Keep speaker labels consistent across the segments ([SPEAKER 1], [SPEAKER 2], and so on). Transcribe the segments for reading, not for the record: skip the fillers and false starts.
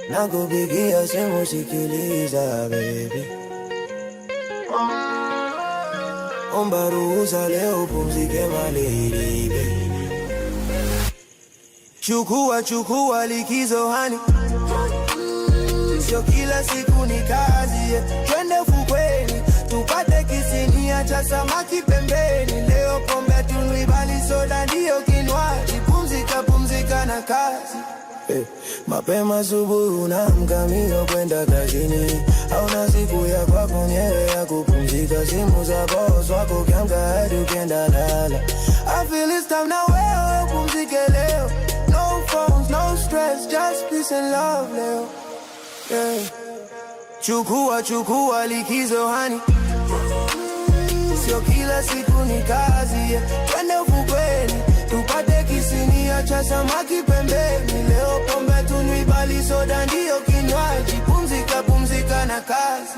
[SPEAKER 1] nakupigia simu sikiliza baby. Omba ruhusa leo pumzike my lady baby. Chukua likizo hani, sio kila siku ni kazi. Twende fukweni tupate kisinia cha samaki pembeni. Leo pombe tunywi bali soda ndio kinywaji. Pumzika na kazi. Mapema asubuhi unaamka mbio kwenda kazini. Hauna siku ya kwako mwenyewe ya kupumzika. Simu za boss wako ukiamka hadi ukienda lala. I feel it's time na wewe pumzike leo. No phones, no stress, just peace and love leo. Chukua likizo hani, sio kila siku ni kazi. Twende ufukweni tupate kisinia cha samaki pembeni. Leo pombe tunywi bali soda ndio kinywaji. Pumzika na kazi.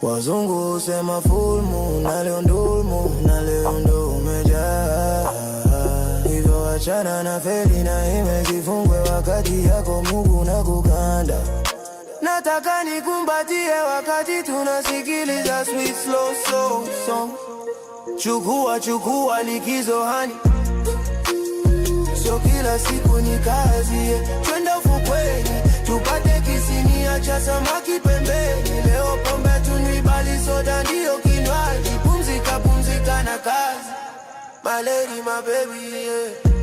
[SPEAKER 1] Wazungu husema full moon, na leo ndul moon, na leo ndo umejaa. Hivyo achana na feli na imezifungwe wakati yako Mungu na kukanda. Nataka nikumbatie wakati tunasikiliza sweet slow soul song. Chukua likizo hani, sio kila siku ni kazi. Twende ufukweni tupate kisinia cha samaki pembeni. Leo pombe tunywi bali soda ndio kinywaji. Pumzika na kazi. My lady, my baby, yeah.